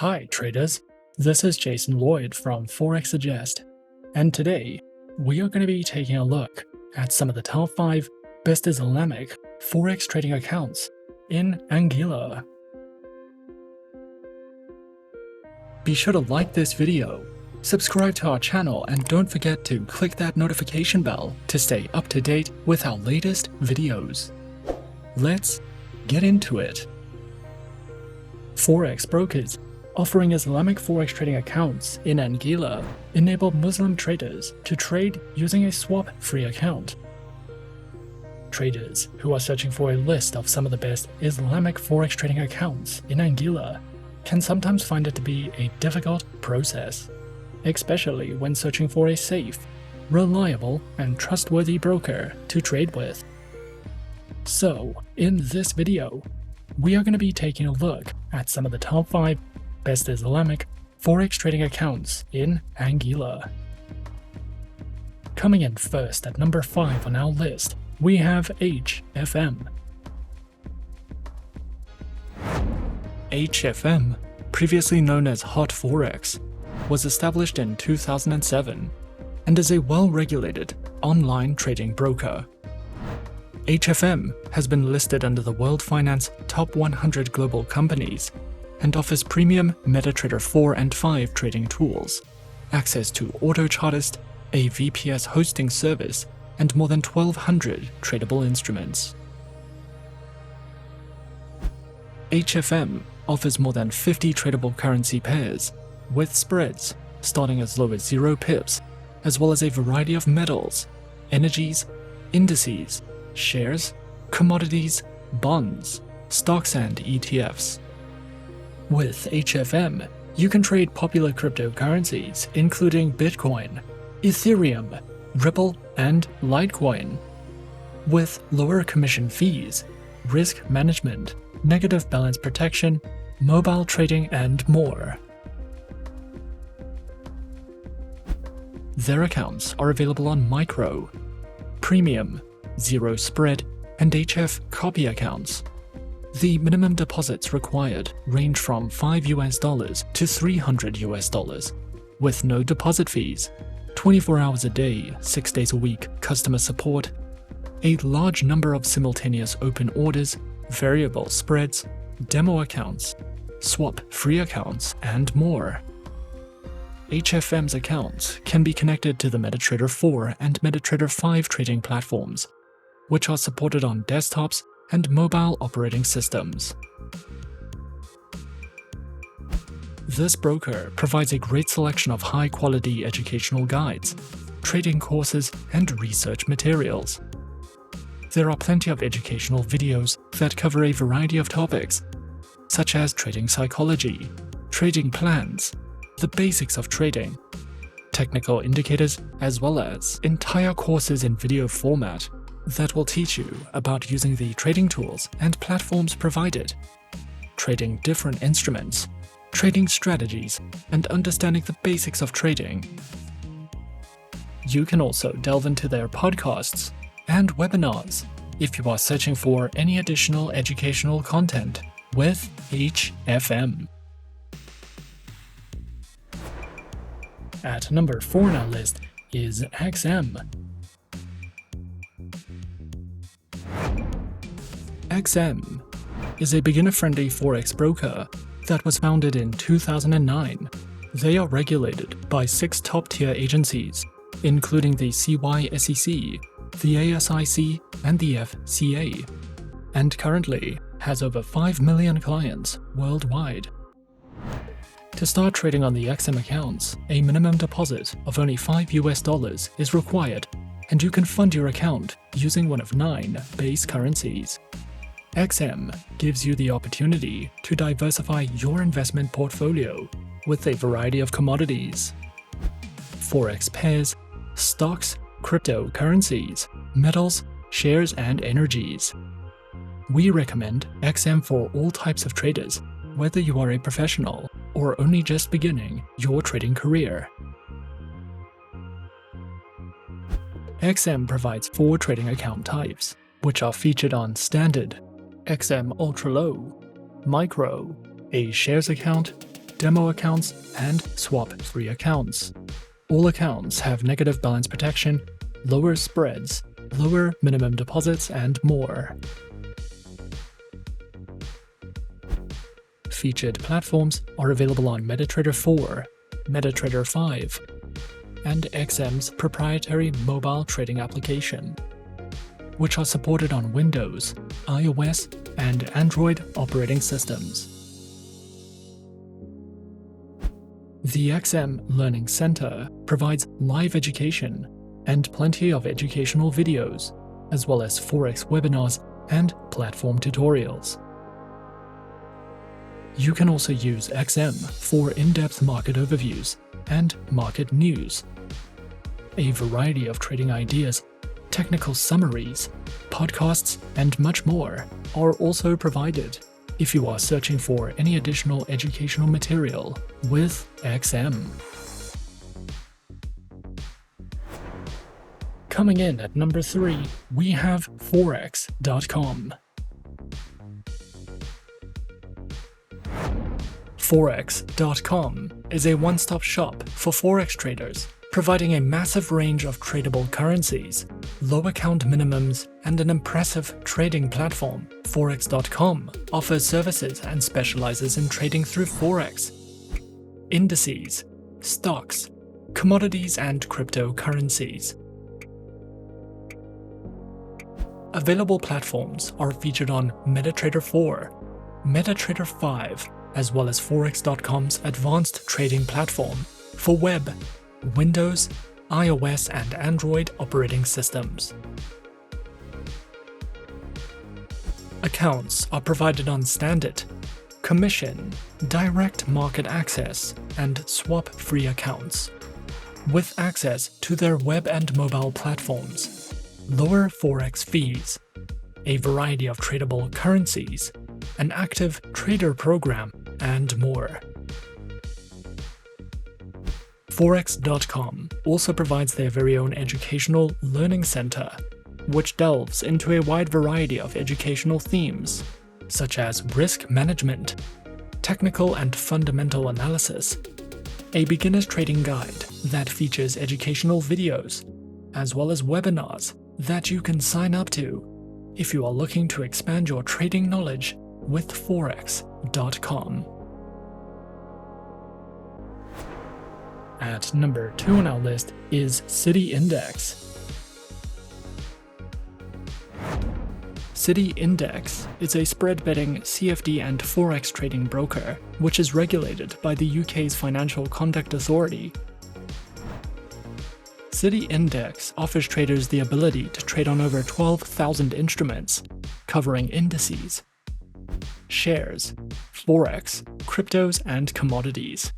Hi traders, this is Jason Lloyd from Forexsuggest, and today we are going to be taking a look at some of the top 5 best Islamic Forex trading accounts in Anguilla. Be sure to like this video, subscribe to our channel, and don't forget to click that notification bell to stay up to date with our latest videos. Let's get into it. Forex brokers offering Islamic Forex trading accounts in Anguilla enable Muslim traders to trade using a swap-free account. Traders who are searching for a list of some of the best Islamic Forex trading accounts in Anguilla can sometimes find it to be a difficult process, especially when searching for a safe, reliable, and trustworthy broker to trade with. So, in this video, we are going to be taking a look at some of the top 5 best Islamic Forex trading accounts in Anguilla. Coming in first at number 5 on our list, we have HFM. HFM, previously known as HotForex, was established in 2007 and is a well-regulated online trading broker. HFM has been listed under the World Finance Top 100 Global Companies and offers premium MetaTrader 4 and 5 trading tools, access to AutoChartist, a VPS hosting service, and more than 1,200 tradable instruments. HFM offers more than 50 tradable currency pairs, with spreads starting as low as 0 pips, as well as a variety of metals, energies, indices, shares, commodities, bonds, stocks, and ETFs. With HFM, you can trade popular cryptocurrencies including Bitcoin, Ethereum, Ripple, and Litecoin. With lower commission fees, risk management, negative balance protection, mobile trading, and more. Their accounts are available on Micro, Premium, Zero Spread, and HF Copy accounts. The minimum deposits required range from $5 to $300, with no deposit fees, 24 hours a day, 6 days a week customer support, a large number of simultaneous open orders, variable spreads, demo accounts, swap-free accounts, and more. HFM's accounts can be connected to the MetaTrader 4 and MetaTrader 5 trading platforms, which are supported on desktops and mobile operating systems. This broker provides a great selection of high-quality educational guides, trading courses, and research materials. There are plenty of educational videos that cover a variety of topics, such as trading psychology, trading plans, the basics of trading, technical indicators, as well as entire courses in video format that will teach you about using the trading tools and platforms provided, trading different instruments, trading strategies, and understanding the basics of trading. You can also delve into their podcasts and webinars if you are searching for any additional educational content with HFM. At number 4 on our list is XM. XM is a beginner-friendly Forex broker that was founded in 2009. They are regulated by 6 top-tier agencies, including the CYSEC, the ASIC, and the FCA, and currently has over 5 million clients worldwide. To start trading on the XM accounts, a minimum deposit of only $5 is required, and you can fund your account using one of 9 base currencies. XM gives you the opportunity to diversify your investment portfolio with a variety of commodities, Forex pairs, stocks, cryptocurrencies, metals, shares, and energies. We recommend XM for all types of traders, whether you are a professional or only just beginning your trading career. XM provides 4 trading account types, which are featured on Standard, XM Ultra Low, Micro, a shares account, demo accounts, and swap-free accounts. All accounts have negative balance protection, lower spreads, lower minimum deposits, and more. Featured platforms are available on MetaTrader 4, MetaTrader 5, and XM's proprietary mobile trading application, which are supported on Windows, iOS, and Android operating systems. The XM Learning Center provides live education and plenty of educational videos, as well as Forex webinars and platform tutorials. You can also use XM for in-depth market overviews and market news. A variety of trading ideas, technical summaries, podcasts, and much more are also provided if you are searching for any additional educational material with XM. Coming in at number 3, we have Forex.com. Forex.com is a one-stop shop for Forex traders, providing a massive range of tradable currencies, low account minimums, and an impressive trading platform. Forex.com offers services and specializes in trading through Forex, indices, stocks, commodities, and cryptocurrencies. Available platforms are featured on MetaTrader 4, MetaTrader 5, as well as Forex.com's advanced trading platform for web, Windows, iOS, and Android operating systems. Accounts are provided on standard, commission, direct market access, and swap-free accounts, with access to their web and mobile platforms, lower Forex fees, a variety of tradable currencies, an active trader program, and more. Forex.com also provides their very own educational learning center, which delves into a wide variety of educational themes, such as risk management, technical and fundamental analysis, a beginner's trading guide that features educational videos, as well as webinars that you can sign up to if you are looking to expand your trading knowledge with Forex.com. At number 2 on our list is City Index. City Index is a spread betting CFD and Forex trading broker, which is regulated by the UK's Financial Conduct Authority. City Index offers traders the ability to trade on over 12,000 instruments, covering indices, shares, Forex, cryptos, and commodities.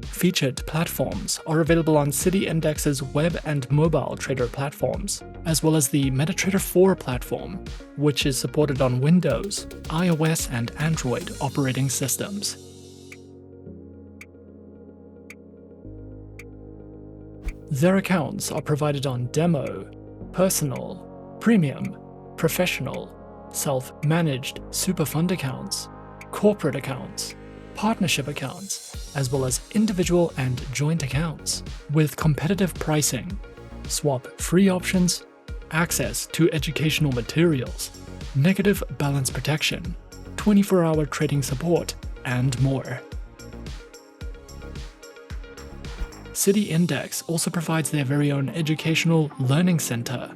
Featured platforms are available on City Index's web and mobile trader platforms, as well as the MetaTrader 4 platform, which is supported on Windows, iOS, and Android operating systems. Their accounts are provided on Demo, Personal, Premium, Professional, Self-Managed Super Fund accounts, Corporate accounts, Partnership accounts, as well as individual and joint accounts, with competitive pricing, swap-free options, access to educational materials, negative balance protection, 24-hour trading support, and more. City Index also provides their very own educational learning center,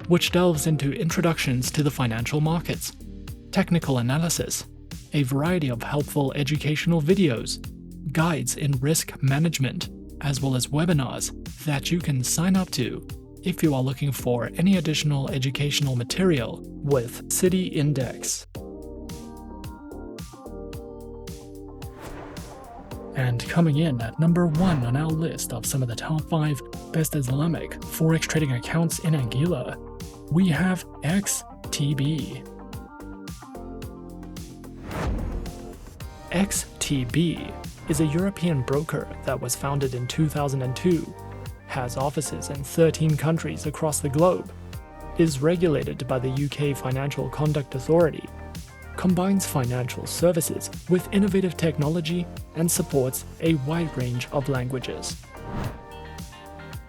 which delves into introductions to the financial markets, technical analysis, a variety of helpful educational videos, guides in risk management, as well as webinars that you can sign up to if you are looking for any additional educational material with City Index. And coming in at number 1 on our list of some of the top 5 best Islamic Forex trading accounts in Anguilla, we have XTB. XTB is a European broker that was founded in 2002, has offices in 13 countries across the globe, is regulated by the UK Financial Conduct Authority, combines financial services with innovative technology, and supports a wide range of languages.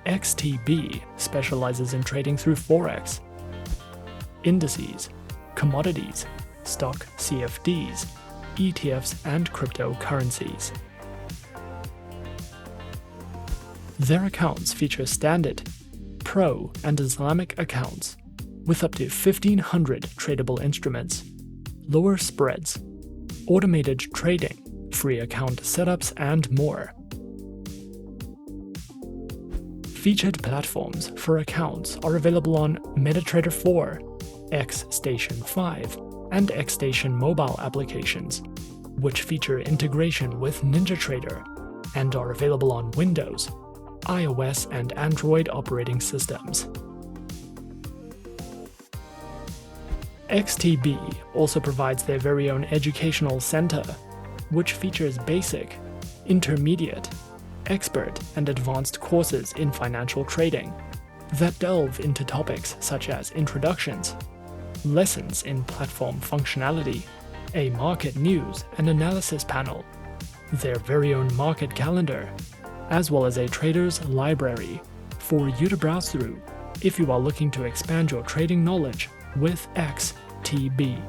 XTB specializes in trading through Forex, Indices, Commodities, stock CFDs, ETFs, and cryptocurrencies. Their accounts feature standard, pro, and Islamic accounts, with up to 1,500 tradable instruments, lower spreads, automated trading, free account setups, and more. Featured platforms for accounts are available on MetaTrader 4, XStation 5, and XStation mobile applications, which feature integration with NinjaTrader and are available on Windows, iOS, and Android operating systems. XTB also provides their very own educational center, which features basic, intermediate, expert, and advanced courses in financial trading that delve into topics such as introductions, lessons in platform functionality, a market news and analysis panel, their very own market calendar, as well as a trader's library for you to browse through if you are looking to expand your trading knowledge with XTB.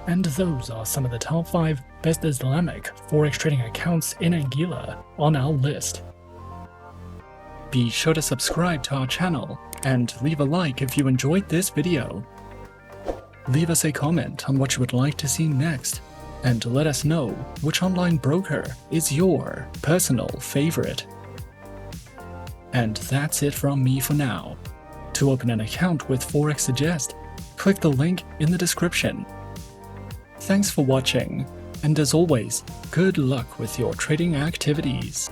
And those are some of the top 5 best Islamic Forex trading accounts in Anguilla on our list. Be sure to subscribe to our channel and leave a like if you enjoyed this video. Leave us a comment on what you would like to see next, and let us know which online broker is your personal favorite. And that's it from me for now. To open an account with Forexsuggest, click the link in the description. Thanks for watching, and as always, good luck with your trading activities.